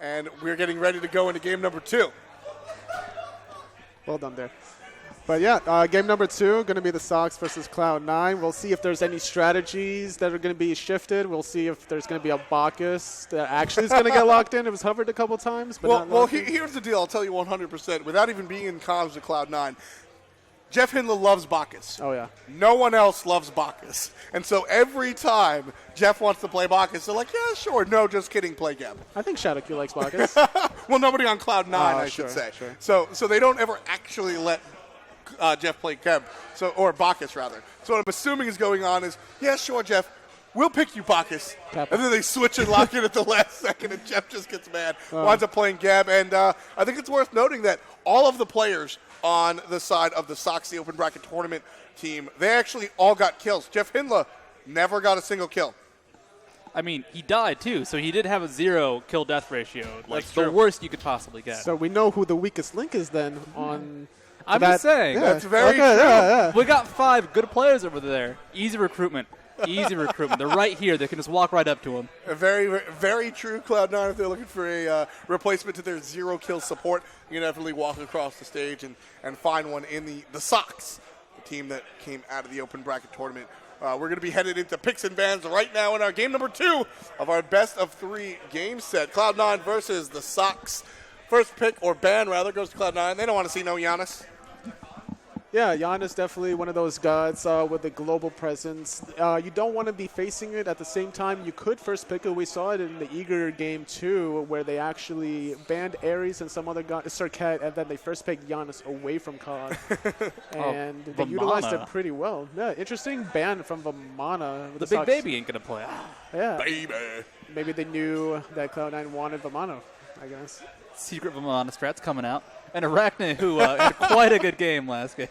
And we're getting ready to go into game number 2. Well done there. But yeah, game number 2, going to be the Sockx versus Cloud9. We'll see if there's any strategies that are going to be shifted. We'll see if there's going to be a BaRRaCCuDDa that actually is going to get locked in. It was hovered a couple times. But here's the deal. I'll tell you 100%. Without even being in comms with Cloud9, JeffHindla loves BaRRaCCuDDa. Oh, yeah. No one else loves BaRRaCCuDDa. And so every time Jeff wants to play BaRRaCCuDDa, they're like, yeah, sure. No, just kidding. Play Gab. I think Shadowq likes BaRRaCCuDDa. Well, nobody on Cloud9, I should say. Sure. So they don't ever actually let Jeff play Gab, or BaRRaCCuDDa, rather. So what I'm assuming is going on is, yeah, sure, Jeff. We'll pick you, BaRRaCCuDDa. And then they switch and lock in at the last second, and Jeff just gets mad. Winds up playing Gab. And I think it's worth noting that all of the players on the side of the Sockx, the open bracket tournament team, they actually all got kills. JeffHindla never got a single kill. I mean, he died, too, so he did have a 0 kill-death ratio. Like, That's the true. worst you could possibly get. So we know who the weakest link is then on... I'm just saying. Yeah. That's very true. Yeah. We got 5 good players over there. Easy recruitment. Easy recruitment. They're right here. They can just walk right up to them. A very, very true. Cloud9, if they're looking for a replacement to their 0 kill support, you can definitely walk across the stage and find one in the Sockx, the team that came out of the open bracket tournament. We're going to be headed into picks and bans right now in our game number 2 of our best of 3 game set. Cloud9 versus the Sockx. First pick, or ban rather, goes to Cloud9. They don't want to see no Giannis. Yeah, Giannis definitely one of those gods with a global presence. You don't want to be facing it at the same time. You could first pick it. We saw it in the Eager game too, where they actually banned Ares and some other god, Serket, and then they first picked Giannis away from COG. And they utilized it pretty well. Yeah, interesting ban from Vamana. The big baby ain't going to play. Yeah. Baby. Maybe they knew that Cloud9 wanted Vamana, I guess. Secret Vamana strats coming out. And Arachne, who had quite a good game last game.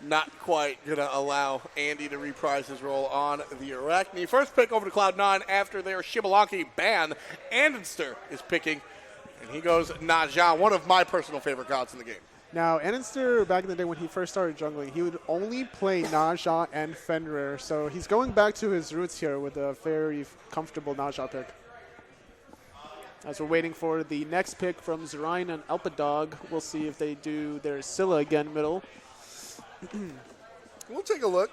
Not quite going to allow Andy to reprise his role on the Arachne. First pick over to Cloud9 after their Shibalonki ban. Andinster is picking, and he goes Naja, one of my personal favorite gods in the game. Now, Andinster, back in the day when he first started jungling, he would only play Naja and Fenrir. So he's going back to his roots here with a very comfortable Naja pick. As we're waiting for the next pick from Zoriaan and ELPAdog, we'll see if they do their Scylla again middle. We'll take a look.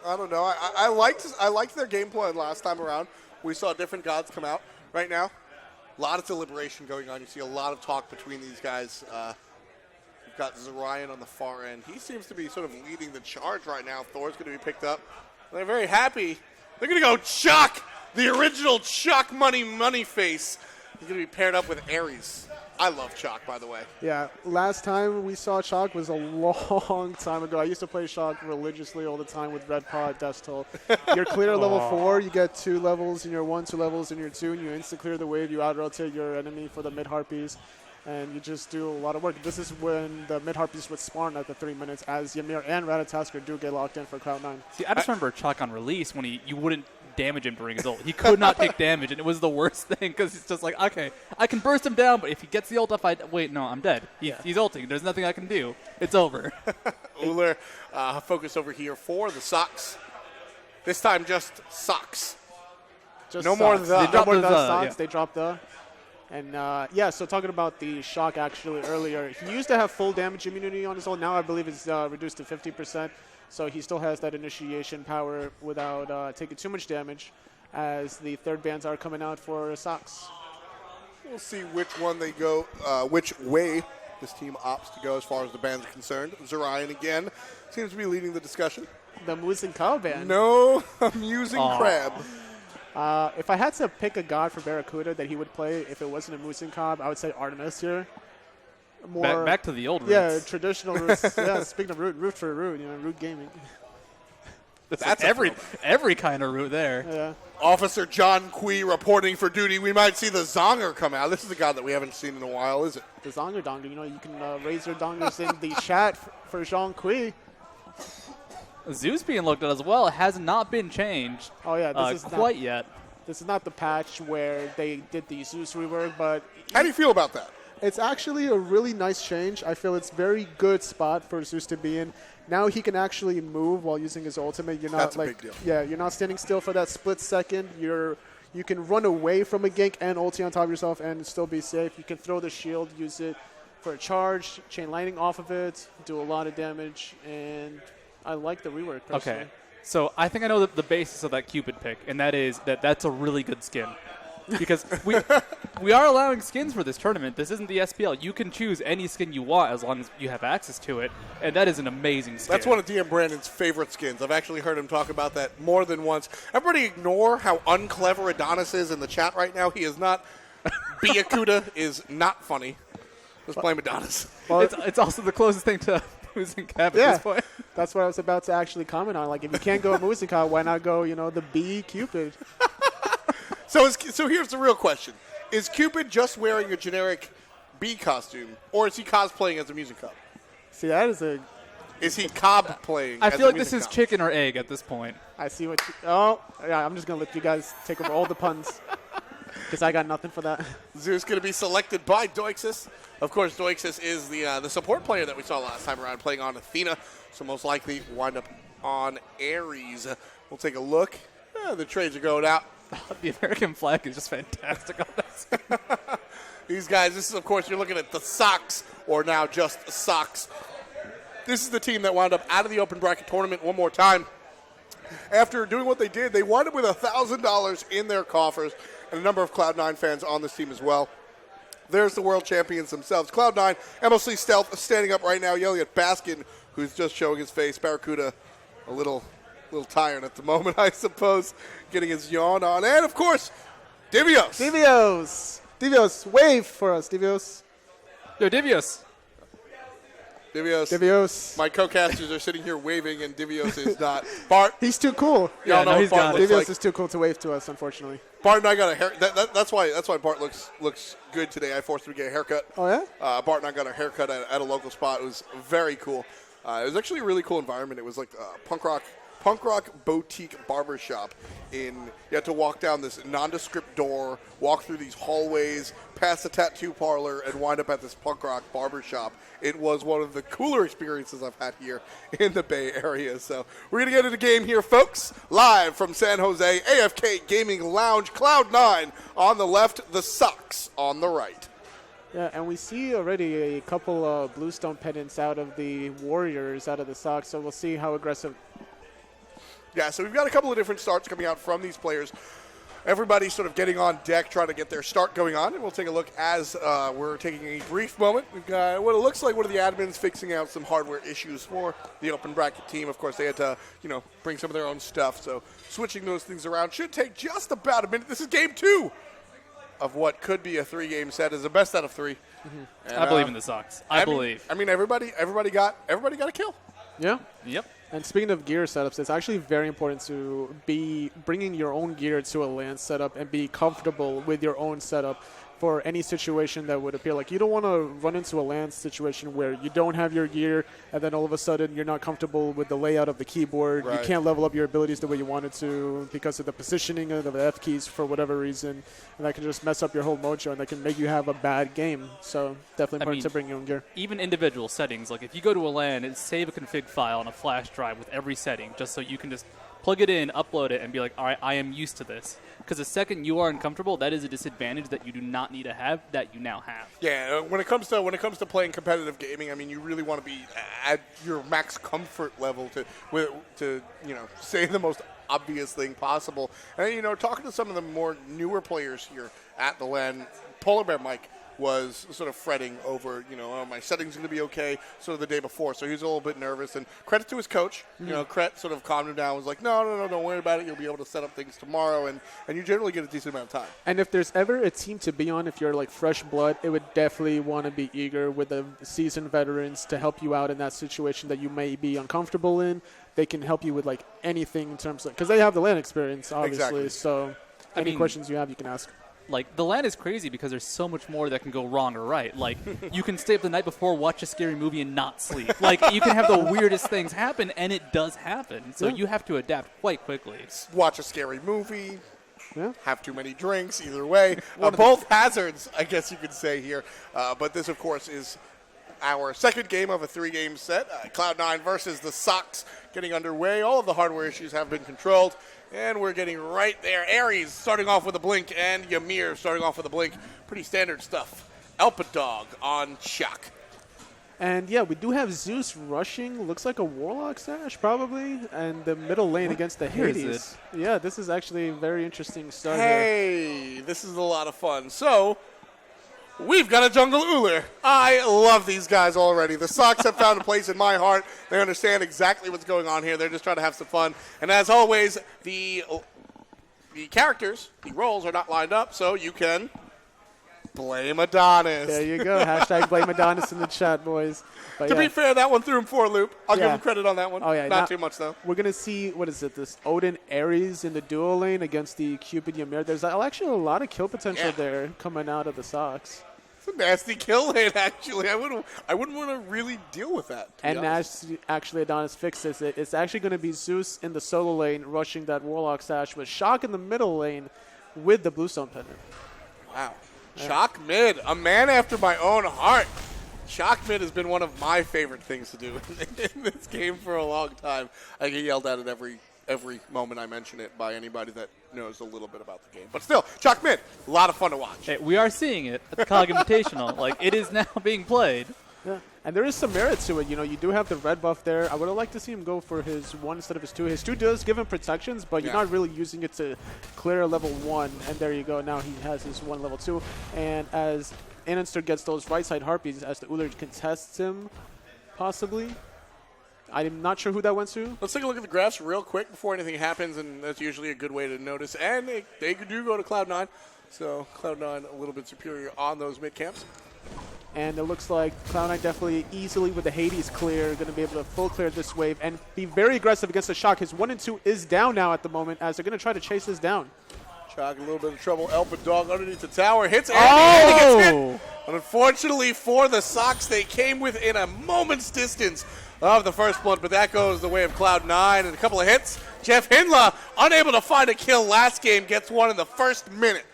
I don't know. I liked their gameplay last time around. We saw different gods come out. Right now, a lot of deliberation going on. You see a lot of talk between these guys. You've got Zoriaan on the far end. He seems to be sort of leading the charge right now. Thor's going to be picked up. They're very happy. They're going to go Chaac, the original Chaac money face. He's going to be paired up with Ares. I love Chaac, by the way. Yeah, last time we saw Chaac was a long time ago. I used to play Chaac religiously all the time with Red Pod, Desktop. You're clear at level 4, you get 2 levels in your 1, 2 levels in your 2, and you insta-clear the wave, you out-rotate your enemy for the mid-harpies, and you just do a lot of work. This is when the mid-harpies would spawn at the 3 minutes, as Ymir and Ratatoskr do get locked in for Cloud9. See, I just remember Chaac on release when you wouldn't damage him during his ult. He could not take damage, and it was the worst thing because he's just like, okay, I can burst him down, but if he gets the ult off, wait, no, I'm dead. He's ulting. There's nothing I can do. It's over. Ullr, focus over here for the Sockx. This time just Sockx. Just no Sockx. more the. They dropped the Sockx. Yeah. They dropped the. And yeah, so talking about the Chaac actually earlier, he used to have full damage immunity on his ult. Now I believe it's reduced to 50%. So he still has that initiation power without taking too much damage as the third bans are coming out for Sockx. We'll see which one they go, which way this team opts to go as far as the bans are concerned. Zoriaan again seems to be leading the discussion. The Moose and Cow ban. No amusing crab. If I had to pick a god for BaRRaCCuDDa that he would play if it wasn't a Moose and Cobb, I would say Artemis here. More, back to the old roots. Yeah, traditional roots. Yeah, speaking of root for root, root gaming. That's every kind of root there. Yeah. Officer John Kui reporting for duty. We might see the Zonger come out. This is a god that we haven't seen in a while, is it? The Zonger Donger. You can raise your dongers in the chat for Jean Kui. Zeus being looked at as well has not been changed. Oh yeah, this is quite yet. This is not the patch where they did the Zeus rework, but how do you feel about that? It's actually a really nice change. I feel it's very good spot for Zeus to be in. Now he can actually move while using his ultimate. You're not That's a big deal. Yeah, you're not standing still for that split second. You You can run away from a gank and ulti on top of yourself and still be safe. You can throw the shield, use it for a charge, chain lightning off of it, do a lot of damage, and I like the rework personally. Okay. So I think I know the basis of that Cupid pick, and that is that's a really good skin. Because we are allowing skins for this tournament. This isn't the SPL. You can choose any skin you want as long as you have access to it, and that is an amazing skin. That's one of DM Brandon's favorite skins. I've actually heard him talk about that more than once. Everybody ignore how unclever Adonis is in the chat right now. He is not. BaRRaCCuDDa is not funny. Just blame Adonis. Well, it's also the closest thing to Musica at this point. That's what I was about to actually comment on. Like, if you can't go Musica, why not go, the B Cupid? So here's the real question. Is Cupid just wearing a generic B costume, or is he cosplaying as a Music Cup? See, that is a... Is he playing? I feel like this is chicken or egg at this point. I see what you... Oh, yeah, I'm just going to let you guys take over all the puns. Because I got nothing for that. Zeus going to be selected by Doickls. Of course, Doickls is the support player that we saw last time around playing on Athena, so most likely wind up on Ares. We'll take a look. The trades are going out. The American flag is just fantastic on this. These guys, this is, of course, you're looking at the Sockx, or now just Sockx. This is the team that wound up out of the open bracket tournament one more time. After doing what they did, they wound up with $1,000 in their coffers, and a number of Cloud9 fans on this team as well. There's the world champions themselves. Cloud9, MLC Stealth standing up right now, yelling at Baskin, who's just showing his face. BaRRaCCuDDa, a little tired at the moment, I suppose, getting his yawn on. And, of course, Divios. Divios, wave for us, Divios. Yo, Divios. My co-casters are sitting here waving, and Divios is not. Bart. He's too cool. Yeah, no, he's got it. Divios is too cool to wave to us, unfortunately. Bart and I got a hair. That's why Bart looks good today. I forced him to get a haircut. Oh, yeah? Bart and I got a haircut at a local spot. It was very cool. It was actually a really cool environment. It was like punk rock boutique barbershop. You had to walk down this nondescript door, walk through these hallways, past the tattoo parlor, and wind up at this punk rock barbershop. It was one of the cooler experiences I've had here in the Bay Area. So we're going to get into the game here, folks. Live from San Jose, AFK Gaming Lounge, Cloud9 on the left, the Sockx on the right. Yeah, and we see already a couple of bluestone pendants out of the Warriors, out of the Sockx, so we'll see how aggressive. Yeah, so we've got a couple of different starts coming out from these players. Everybody's sort of getting on deck, trying to get their start going on, and we'll take a look as we're taking a brief moment. We've got what it looks like one of the admins fixing out some hardware issues for the open bracket team. Of course, they had to, bring some of their own stuff, so switching those things around should take just about a minute. This is game 2 of what could be a 3-game set. Is the best out of 3. Mm-hmm. And, I believe in the Sockx. I believe. I mean, everybody got a kill. Yeah. Yep. And speaking of gear setups, it's actually very important to be bringing your own gear to a LAN setup and be comfortable with your own setup for any situation that would appear. Like, you don't want to run into a LAN situation where you don't have your gear and then all of a sudden you're not comfortable with the layout of the keyboard. Right. You can't level up your abilities the way you wanted to because of the positioning of the F keys for whatever reason. And that can just mess up your whole mojo and that can make you have a bad game. So definitely important to bring your own gear. Even individual settings. Like, if you go to a LAN and save a config file on a flash drive with every setting just so you can just plug it in, upload it, and be like, all right, I am used to this. Because the second you are uncomfortable, that is a disadvantage that you do not need to have that you now have. Yeah, when it comes to playing competitive gaming, I mean, you really want to be at your max comfort level to say the most obvious thing possible. And talking to some of the more newer players here at the LAN, Polar Bear Mike was sort of fretting over, my settings going to be okay, sort of the day before. So he was a little bit nervous. And credit to his coach. Cret sort of calmed him down, was like, no, don't worry about it. You'll be able to set up things tomorrow. And you generally get a decent amount of time. And if there's ever a team to be on, if you're like fresh blood, it would definitely want to be eager with the seasoned veterans to help you out in that situation that you may be uncomfortable in. They can help you with like anything in terms of, because they have the LAN experience, obviously. Exactly. So any questions you have, you can ask. Like, the LAN is crazy because there's so much more that can go wrong or right. Like, you can stay up the night before, watch a scary movie, and not sleep. Like, you can have the weirdest things happen, and it does happen. So you have to adapt quite quickly. Watch a scary movie. Yeah. Have too many drinks, either way. Both hazards, I guess you could say here. But this, of course, is our second game of a 3-game set. Cloud9 versus the Sockx getting underway. All of the hardware issues have been controlled. And we're getting right there. Ares starting off with a blink, and Ymir starting off with a blink. Pretty standard stuff. ELPAdog on Chaac. And yeah, we do have Zeus rushing. Looks like a ROFLSlaSH probably, and the middle lane against the Where is Hades. Yeah, this is actually a very interesting start here. Hey, this is a lot of fun. So, we've got a jungle Ullr. I love these guys already. The Sockx have found a place in my heart. They understand exactly what's going on here. They're just trying to have some fun. And as always, the characters, the roles are not lined up, so you can blame Adonis. There you go. Hashtag blame Adonis in the chat, boys. But To be fair, that one threw him for a loop. I'll give Yeah. him credit on that one. Oh, yeah, Not not- too much, though. We're going to see, what is it, this Odin Ares in the duo lane against the Cupid Ymir. There's actually a lot of kill potential Yeah. there coming out of the Sockx. It's a nasty kill hit, actually. I wouldn't want to really deal with that. to be And honest. as actually Adonis fixes it, it's actually going to be Zeus in the solo lane rushing that ROFLSlaSH with Chaac in the middle lane with the Bluestone Pendant. Wow. Chaac mid, a man after my own heart. Chaac mid has been one of my favorite things to do in this game for a long time. I get yelled at it every moment I mention it by anybody that knows a little bit about the game. But still, Chaac mid, a lot of fun to watch. Hey, we are seeing it at the COG Invitational. Like, it is now being played. Yeah, and there is some merit to it. You know, you do have the red buff there. I would have liked to see him go for his 1 instead of his 2. His 2 does give him protections, but you're Yeah. not really using it to clear a level 1. And there you go. Now he has his 1 level 2. And as Andinster gets those right side harpies, as the Ullr contests him, possibly. I'm not sure who that went to. Let's take a look at the graphs real quick before anything happens, and that's usually a good way to notice. And they do go to Cloud9, so Cloud9 a little bit superior on those mid camps. And it looks like Cloud9 definitely easily with the Hades clear, going to be able to full clear this wave and be very aggressive against the Chaac. His 1 and 2 is down now at the moment as they're going to try to chase this down. Chaac a little bit of trouble. ELPAdog underneath the tower. Hits Andy. Andy gets hit. But unfortunately for the Sockx, they came within a moment's distance of the first blood, but that goes the way of Cloud9 and a couple of hits. JeffHindla, unable to find a kill last game, gets one in the first minute.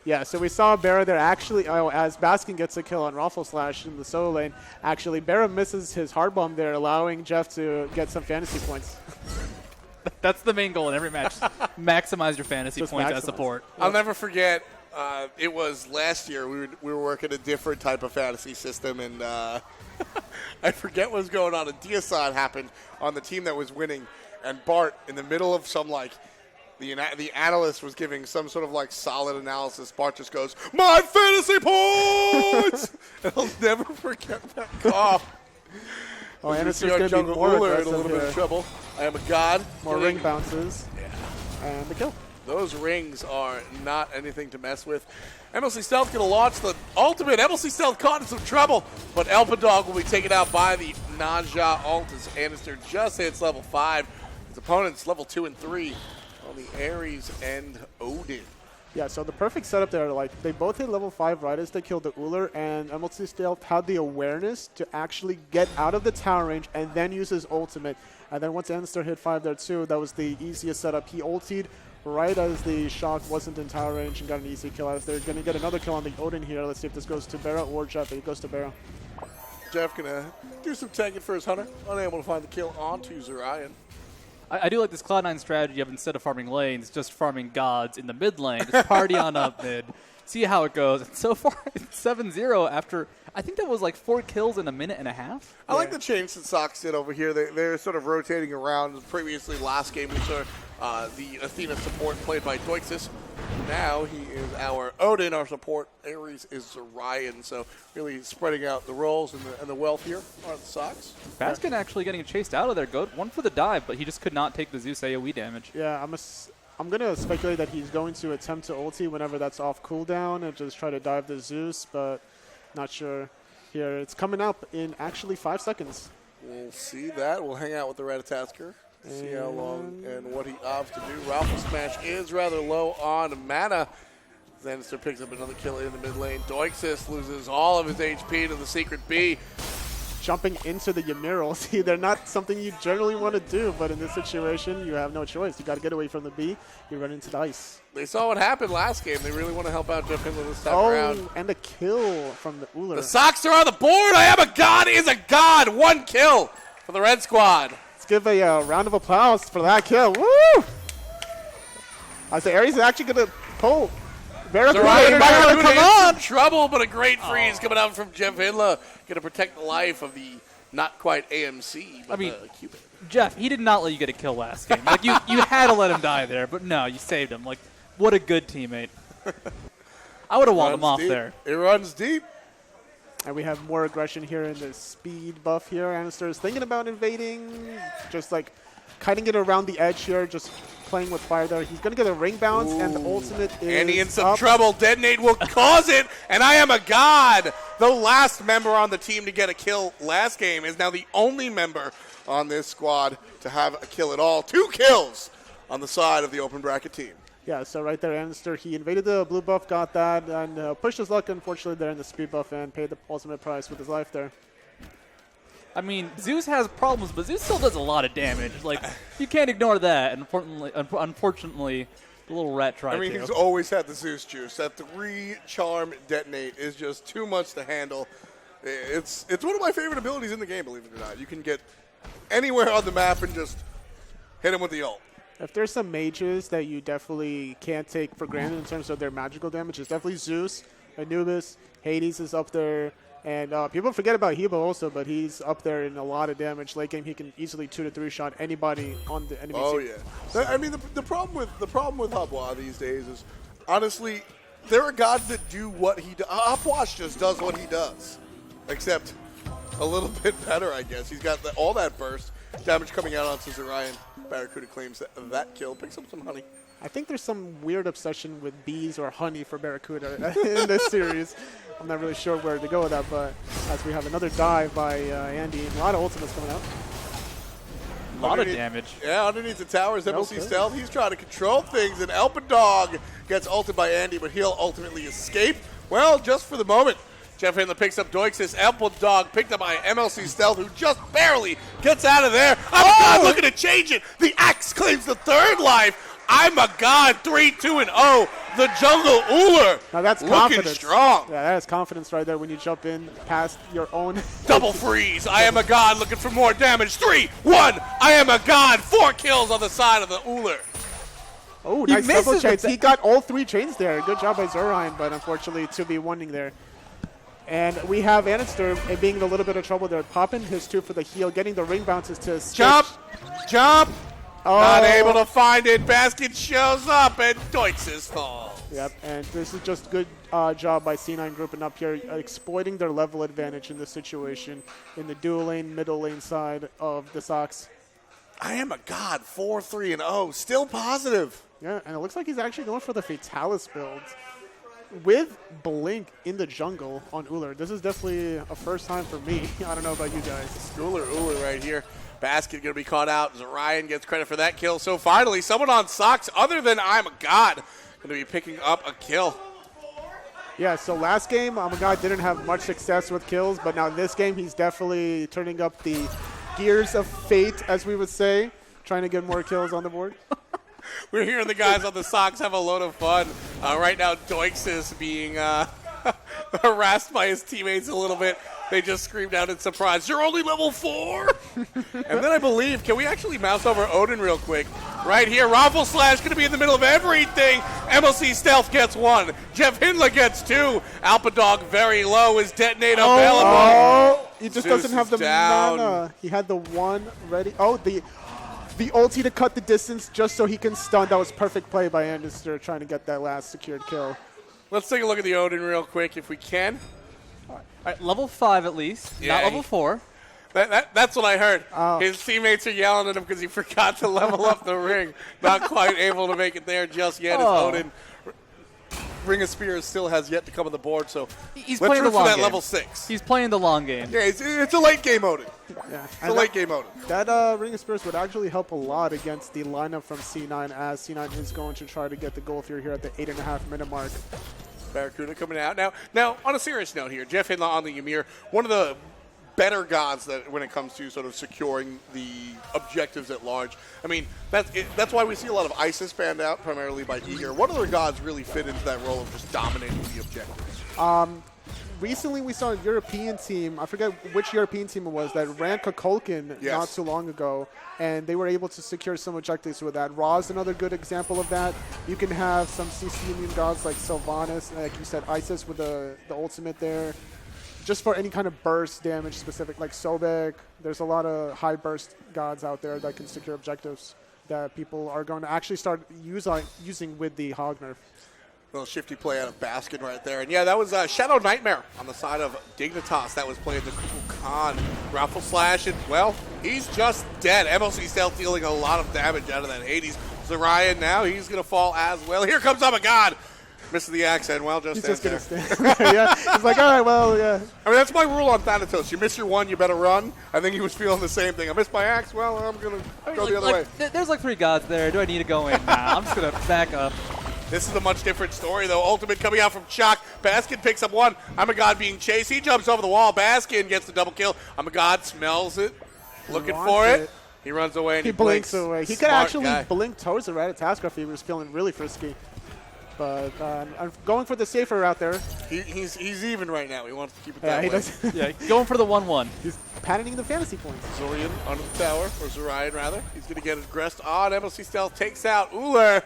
Yeah, so we saw BaRRa there actually, as Baskin gets a kill on ROFLSlaSH in the solo lane. Actually, BaRRa misses his hard bomb there, allowing Jeff to get some fantasy points. That's the main goal in every match. Maximize your fantasy Just points maximize. as support. I'll never forget, it was last year. We were working a different type of fantasy system, and I forget what was going on. A deicide happened on the team that was winning, and Bart, in the middle of some, like, the analyst was giving some sort of, like, solid analysis. Bart just goes, "My fantasy points!" And I'll never forget that cough. Oh, As we Andinster's see our going to be jungle more Ullr in a aggressive little bit of here. trouble. I am a god. More Getting- ring bounces. Yeah. And the kill. Those rings are not anything to mess with. MLC Stealth going to launch the ultimate. MLC Stealth caught in some trouble, but ELPAdog will be taken out by the Naja ult as Andinster just hits level 5. His opponents level 2 and 3 on the Ares and Odin. Yeah, so the perfect setup there, like, they both hit level 5 right as they killed the Ullr, and MLC Stealth had the awareness to actually get out of the tower range and then use his ultimate. And then once Andinster hit 5 there too, that was the easiest setup. He ultied right as the Chaac wasn't in tower range and got an easy kill out. They're going to get another kill on the Odin here. Let's see if this goes to BaRRa or Jeff. It goes to BaRRa. Jeff going to do some tanking for his hunter. Unable to find the kill onto Zoriaan. I do like this Cloud9 strategy of instead of farming lanes, just farming gods in the mid lane. Just party on up mid. See how it goes. And so far, it's 7-0 after, I think that was like 4 kills in a minute and a half. I like the change that Sockx did over here. They're sort of rotating around. Previously, last game, we saw the Athena support played by Doickls. Now he is our Odin, our support. Ares is Zoriaan. So really spreading out the roles and the wealth here on the Sockx. Baskin actually getting chased out of there. Good one for the dive, but he just could not take the Zeus AoE damage. Yeah, I'm going to speculate that he's going to attempt to ulti whenever that's off cooldown and just try to dive the Zeus, but not sure here. It's coming up in actually 5 seconds. We'll see that. We'll hang out with the Ratatoskr. See how long and what he opts to do. ROFLSlaSH is rather low on mana. Andinster picks up another kill in the mid lane. Doickls loses all of his HP to the secret B. Jumping into the Ymir ulti, they're not something you generally want to do, but in this situation, you have no choice. You got to get away from the B. You run into the ice. They saw what happened last game. They really want to help out JeffHindla this time Oh, around. and a kill from the Ullr. The Sockx are on the board. I am a god is a god. 1 kill for the red squad. Let's give a round of applause for that kill. Woo! So Ares is actually going to pull. BaRRaCCuDDa BaRRaCCuDDa, come on! Trouble, but a great freeze coming out from JeffHindla. Going to protect the life of the not quite AMC, but Cupid. Jeff, he did not let you get a kill last game. Like you had to let him die there, but no, you saved him. Like, what a good teammate. I would have walled him off there. It runs deep. And we have more aggression here in the speed buff here. Andinster is thinking about invading, just like cutting it around the edge here, just playing with fire there. He's going to get a ring bounce, and the ultimate is Andy in some trouble. Detonate will cause it, and I am a god. The last member on the team to get a kill last game is now the only member on this squad to have a kill at all. 2 kills on the side of the open bracket team. Yeah, so right there, Andinster, he invaded the blue buff, got that, and pushed his luck, unfortunately, there in the speed buff, and paid the ultimate price with his life there. I mean, Zeus has problems, but Zeus still does a lot of damage. Like, you can't ignore that. And unfortunately, the little rat tried to. I mean, he's always had the Zeus juice. That 3 charm detonate is just too much to handle. It's one of my favorite abilities in the game, believe it or not. You can get anywhere on the map and just hit him with the ult. If there's some mages that you definitely can't take for granted in terms of their magical damage, it's definitely Zeus, Anubis, Hades is up there, and people forget about Hebo also, but he's up there in a lot of damage. Late game, he can easily 2 to 3 shot anybody on the enemy team. Oh yeah, I mean the problem with Habwa these days is honestly there are gods that do what he does. Habwa just does what he does, except a little bit better, I guess. He's got all that burst damage coming out onto Zoriaan. BaRRaCCuDDa claims that kill, picks up some honey. I think there's some weird obsession with bees or honey for BaRRaCCuDDa in this series. I'm not really sure where to go with that, but as we have another dive by Andy, a lot of ultimates coming out. A lot of damage. Yeah, underneath the towers, MLC Stealth, he's trying to control things, and ELPAdog gets ulted by Andy, but he'll ultimately escape. Well, just for the moment. JeffHindla picks up Doickls. ELPAdog picked up by MLC Stealth, who just barely gets out of there. I'm a god looking to change it. The Axe claims the 3rd life. I'm a god, 3-2-0. The jungle Ullr. Now that's looking confidence. Strong. Yeah, that is confidence right there when you jump in past your own. Double freeze. I am a god looking for more damage. 3-1. I am a god. 4 kills on the side of the Ullr. Oh, nice double chains. He got all 3 chains there. Good job by Zoriaan, but unfortunately 2v1ing there. And we have Andinster being in a little bit of trouble there. Popping his 2 for the heal, getting the ring bounces to jump. Oh. Not able to find it. Baskin shows up, and Doickls falls. Yep, and this is just good job by C9 grouping up here, exploiting their level advantage in this situation in the dual lane, middle lane side of the Sockx. I am a god, 4-3-0, still positive. Yeah, and it looks like he's actually going for the Fatalis build with Blink in the jungle on Ullr. This is definitely a first time for me. I don't know about you guys. Ullr right here. Baskin going to be caught out. Zoriaan gets credit for that kill. So finally, someone on Sockx other than I'm a god going to be picking up a kill. Yeah, so last game, I'm a god didn't have much success with kills, but now this game, he's definitely turning up the gears of fate, as we would say, trying to get more kills on the board. We're hearing the guys on the Sockx have a load of fun. Right now, Doickls is being harassed by his teammates a little bit. They just screamed out in surprise, "You're only level 4!" And then I believe, can we actually mouse over Odin real quick? Right here, ROFLSlaSH going to be in the middle of everything. MLC Stealth gets 1. JeffHindla gets 2. ELPAdog very low. Is detonate available? Oh, he just Zeus doesn't have the down. mana. He had the 1 ready. Oh, the ulti to cut the distance just so he can stun. That was perfect play by Andinster trying to get that last secured kill. Let's take a look at the Odin real quick if we can. All right, level 5 at least, Yeah, not level 4. That's what I heard. Oh. His teammates are yelling at him because he forgot to level up the ring. Not quite able to make it there just yet. As Odin, Ring of Spears still has yet to come on the board, so He's let's playing the root for long that game. level 6. He's playing the long game. Yeah, it's a late game Odin. Yeah, It's a late game Odin. That Ring of Spears would actually help a lot against the lineup from C9, as C9 is going to try to get the goal through here at the 8.5-minute mark. BaRRaCCuDDa coming out. Now, on a serious note here, JeffHindla on the Ymir, one of the better gods that when it comes to sort of securing the objectives at large. I mean, that's why we see a lot of ISIS banned out, primarily by Ymir. What other gods really fit into that role of just dominating the objectives? recently we saw a European team, I forget which European team it was, that ran Kukulkan not too long ago, and they were able to secure some objectives with that. Raw is another good example of that. You can have some CC immune gods like Sylvanas, like you said, Isis with the ultimate there. Just for any kind of burst damage specific, like Sobek. There's a lot of high burst gods out there that can secure objectives that people are going to actually start using with the Hog nerf. Little shifty play out of Baskin right there. And yeah, that was Shadow Nightmare on the side of Dignitas. That was playing the Kukulkan. ROFLSlaSH, and well, he's just dead. MLC Stealth dealing a lot of damage out of that Hades. Zoriaan now, he's going to fall as well. Here comes God. Missing the accent. Well, he's just going to stand there. Yeah. He's like, all right, well, yeah. I mean, that's my rule on Thanatos. You miss your one, you better run. I think he was feeling the same thing. I missed my axe. Well, I'm going to go the other way. There's like 3 gods there. Do I need to go in? Nah, I'm just going to back up. This is a much different story, though. Ultimate coming out from Chaac. Baskin picks up one. God being chased. He jumps over the wall. Baskin gets the double kill. God smells it. Looking for it. He runs away and he blinks away. He could actually blink towards the Ratatoskr if he was feeling really frisky. But I'm going for the safer route there. He's even right now. He wants to keep it that way. Does. Yeah, going for the 1-1. He's patenting the fantasy points. Zoriaan under the tower, or Zoriaan rather. He's going to get aggressed on. MLC Stealth takes out Ullr.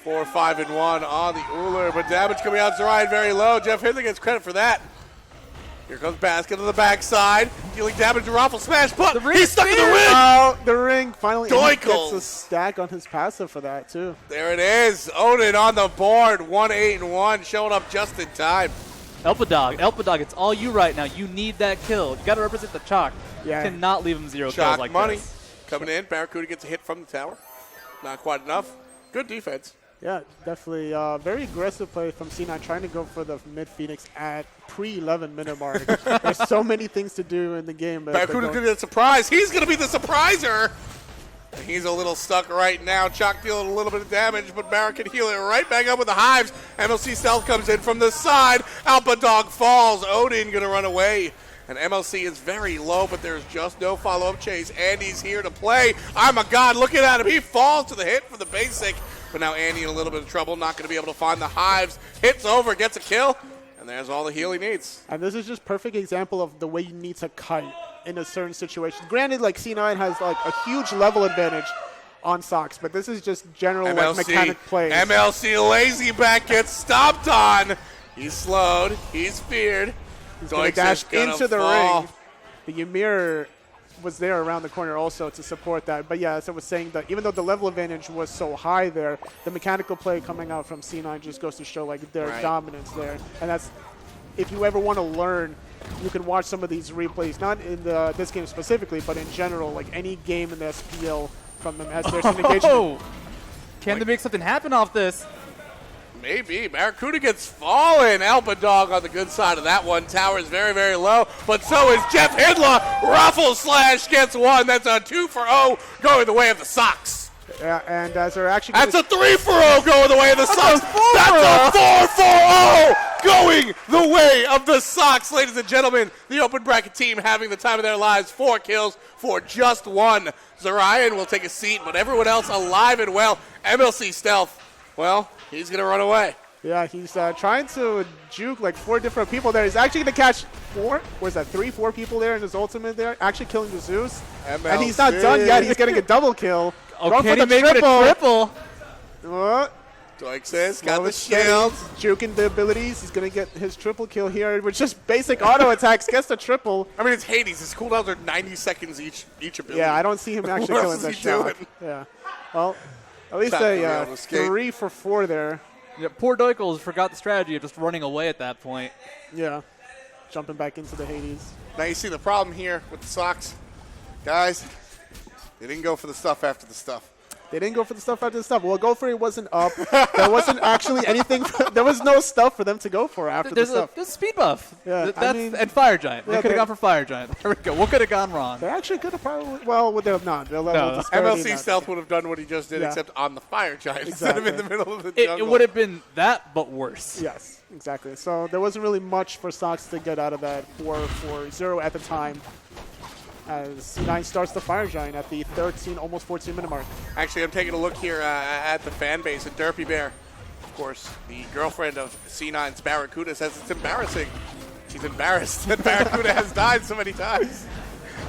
4-5-1 on the Ullr, but damage coming out. Zoriaan very low. JeffHindla gets credit for that. Here comes Baskin to the backside, dealing damage to ROFLSlaSH, but he's stuck in the ring! Oh, the ring finally Doickls gets a stack on his passive for that, too. There it is. Odin on the board, 1-8-1, showing up just in time. ELPAdog, it's all you right now. You need that kill. You got to represent the Chaac. Yeah. You cannot leave him 0 Chaac kills like money this. Coming in. BaRRaCCuDDa gets a hit from the tower. Not quite enough. Good defense. Yeah, definitely. Very aggressive play from C9, trying to go for the mid-Phoenix at pre-11 minute mark. There's so many things to do in the game. BaRRaCCuDDa's going to get a surprise. He's going to be the surpriser. He's a little stuck right now. Chaac dealing a little bit of damage, but BaRRa can heal it right back up with the hives. MLC Stealth comes in from the side. ELPAdog falls. Odin going to run away. And MLC is very low, but there's just no follow-up chase. Andy's here to play. God, looking at him. He falls to the hit for the basic. But now Andy in a little bit of trouble, not going to be able to find the hives. Hits over, gets a kill, and there's all the heal he needs. And this is just perfect example of the way you need to kite in a certain situation. Granted, like C9 has like a huge level advantage on Sockx, but this is just general like, mechanic plays. MLC lazy back gets stomped on. He's slowed. He's feared. He's going to dash into the ring. The Ymir was there around the corner also to support that. But yeah, as I was saying, that even though the level advantage was so high there, the mechanical play coming out from C9 just goes to show like their dominance there. And that's, if you ever want to learn, you can watch some of these replays, not in this game specifically, but in general, like any game in the SPL from them as there's an engagement. Can they make something happen off this? Maybe. BaRRaCCuDDa gets fallen. ELPAdog on the good side of that one. Tower is very, very low, but so is JeffHindla. ROFLSlaSH gets one. That's a 2-for-0 going the way of the Sockx. Yeah, and as they're actually... That's a 3-for-0 going the way of the Sockx. That's a 4-for-0 going the way of the Sockx. Ladies and gentlemen, the open bracket team having the time of their lives. 4 kills for just 1. Zoriaan will take a seat, but everyone else alive and well. MLC Stealth, well, he's going to run away. Yeah, he's trying to juke like 4 different people there. He's actually going to catch 4 people there in his ultimate there, actually killing the Zeus. MLC. And he's not done yet. He's getting a double kill. Oh, can he make it a triple? Doickls got the shield. Juking the abilities. He's going to get his triple kill here with just basic auto attacks. Gets the triple. I mean, it's Hades. His cooldowns are 90 seconds each ability. Yeah, I don't see him actually killing that shot. Yeah. Well, at least a 3 for 4 there. Yeah, poor Doickls forgot the strategy of just running away at that point. Yeah. Jumping back into the Hades. Now you see the problem here with the Sockx. Guys, they didn't go for the stuff after the stuff. They didn't go for the stuff after the stuff. Well, go for it wasn't up. There wasn't actually anything. There was no stuff for them to go for after the stuff. There's a speed buff. Yeah, and Fire Giant. They could have gone for Fire Giant. There we go. What could have gone wrong? They actually could have probably. Well, would they have not? MLC Stealth would have done what he just did, except on the Fire Giant instead of in the middle of the jungle. It would have been that, but worse. Yes, exactly. So there wasn't really much for Sockx to get out of that 4-0 at the time. As C9 starts the Fire Giant at the 13, almost 14 minute mark. Actually, I'm taking a look here at the fan base, and Derpy Bear, of course, the girlfriend of C9's BaRRaCCuDDa, says it's embarrassing She's embarrassed that BaRRaCCuDDa has died so many times.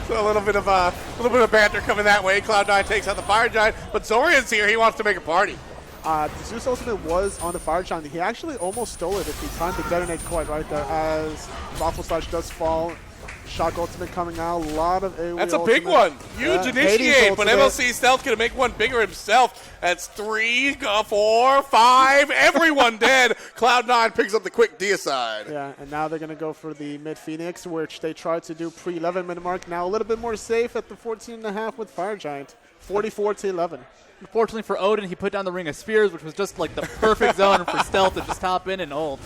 So a little bit of banter coming that way. Cloud9 takes out the Fire Giant, but Zoriaan's here. He wants to make a party. The Zeus ultimate was on the Fire Giant. He actually almost stole it if he timed to detonate quite right there as ROFLSlaSH does fall. Chaac ultimate coming out, a lot of AoE. That's a big one. Huge initiate, but ultimate. MLC Stealth going to make one bigger himself. That's 3, 4, 5, everyone dead. Cloud9 picks up the quick deicide. Yeah, and now they're going to go for the mid Phoenix, which they tried to do pre-11 minute mark. Now a little bit more safe at the 14.5 with Fire Giant, 44 to 11. Unfortunately for Odin, he put down the Ring of Spears, which was just like the perfect zone for Stealth to just hop in and ult.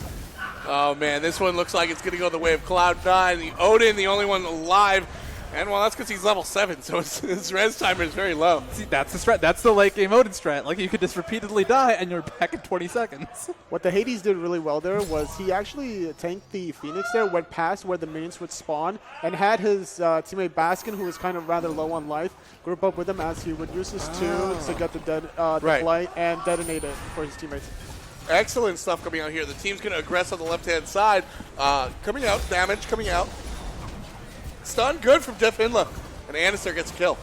Oh, man, this one looks like it's going to go the way of Cloud9. The Odin, the only one alive. And, well, that's because he's level 7, so his res timer is very low. See, that's the strat. That's the late game Odin strat. Like, you could just repeatedly die, and you're back in 20 seconds. What the Hades did really well there was he actually tanked the Phoenix there, went past where the minions would spawn, and had his teammate Baskin, who was kind of rather low on life, group up with him as he would use his 2 to get the flight and detonate it for his teammates. Excellent stuff coming out here. The team's going to aggress on the left-hand side. Coming out, damage coming out. Stun good from JeffHindla. And Andinster gets a kill.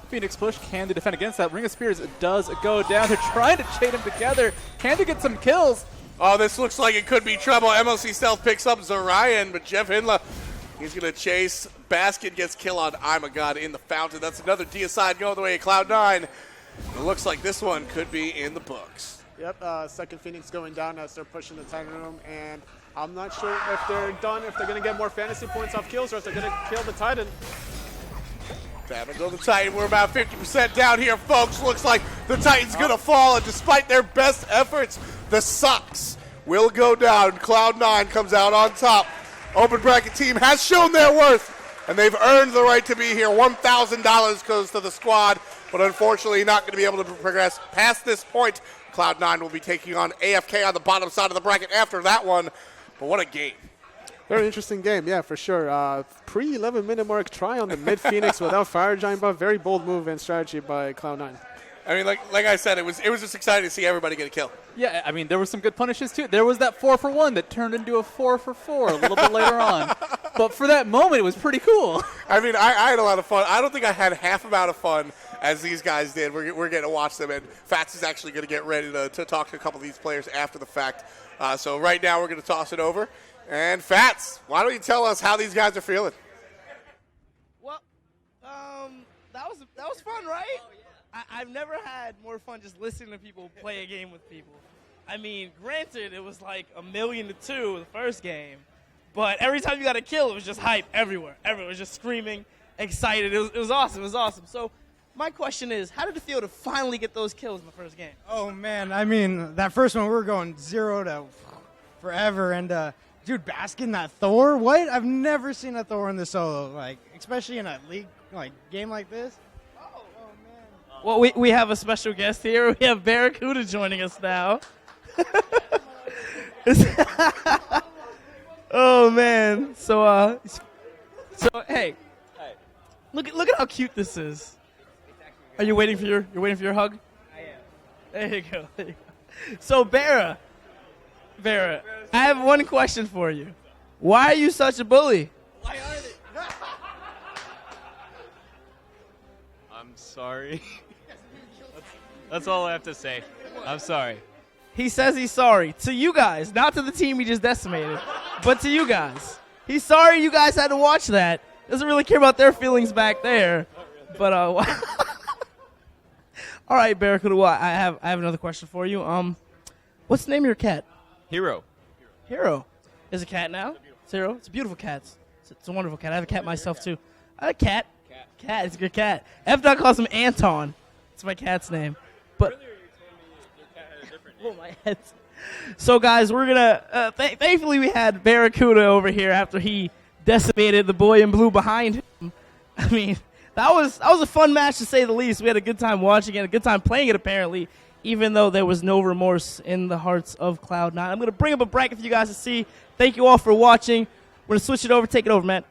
Phoenix push. Can they defend against that? Ring of Spears does go down. They're trying to chain them together. Can they get some kills? Oh, this looks like it could be trouble. MLC Stealth picks up Zoriaan, but JeffHindla, he's going to chase. Baskin gets kill on Ymir in the fountain. That's another deicide going the way of Cloud9. It looks like this one could be in the books. Yep, second Phoenix going down as they're pushing the Titan Room, and I'm not sure if they're done, if they're going to get more fantasy points off kills, or if they're going to kill the Titan. Damage on the Titan. We're about 50% down here, folks. Looks like the Titan's going to fall, and despite their best efforts, the Sockx will go down. Cloud9 comes out on top. Open bracket team has shown their worth, and they've earned the right to be here. $1,000 goes to the squad, but unfortunately not going to be able to progress past this point. Cloud9 will be taking on AFK on the bottom side of the bracket after that one. But what a game. Very interesting game, yeah, for sure. Pre-11 minute mark try on the mid Phoenix without Fire Giant buff. Very bold move and strategy by Cloud9. I mean, like I said, it was just exciting to see everybody get a kill. Yeah, I mean, there were some good punishes, too. There was that 4-for-1 that turned into a 4-for-4 a little bit later on. But for that moment, it was pretty cool. I mean, I had a lot of fun. I don't think I had half amount of fun as these guys did. We're getting to watch them, and Fats is actually going to get ready to talk to a couple of these players after the fact. So right now, we're going to toss it over. And Fats, why don't you tell us how these guys are feeling? Well, that was fun, right? I've never had more fun just listening to people play a game with people. I mean, granted, it was like 1,000,000 to 2 the first game, but every time you got a kill, it was just hype everywhere. Everyone was just screaming, excited. It was awesome. It was awesome. So my question is, how did it feel to finally get those kills in the first game? Oh, man. I mean, that first one, we were going 0 to forever. And, dude, Baskin, that Thor? What? I've never seen a Thor in the solo, like, especially in a league game like this. Well, we have a special guest here. We have BaRRaCCuDDa joining us now. Oh man! So hey, look at how cute this is. Are you waiting for your hug? I am. There you go. So BaRRa, I have one question for you. Why are you such a bully? Why are they? I'm sorry. That's all I have to say. I'm sorry. He says he's sorry to you guys, not to the team he just decimated, but to you guys. He's sorry you guys had to watch that. Doesn't really care about their feelings back there. But all right, BaRRaCCuDDa, I have another question for you. What's the name of your cat? Hero. Hero. Is a cat now? It's Hero. It's a beautiful cat. It's a wonderful cat. I have a cat myself too. I have a cat. Cat. It's a good cat. FDOT calls him Anton. It's my cat's name. But Earlier you told me your cat had a different name. oh my head. So guys, we're gonna. Thankfully, we had BaRRaCCuDDa over here after he decimated the boy in blue behind him. I mean, that was a fun match to say the least. We had a good time watching it, a good time playing it apparently, even though there was no remorse in the hearts of Cloud9. I'm gonna bring up a bracket for you guys to see. Thank you all for watching. We're gonna switch it over. Take it over, Matt.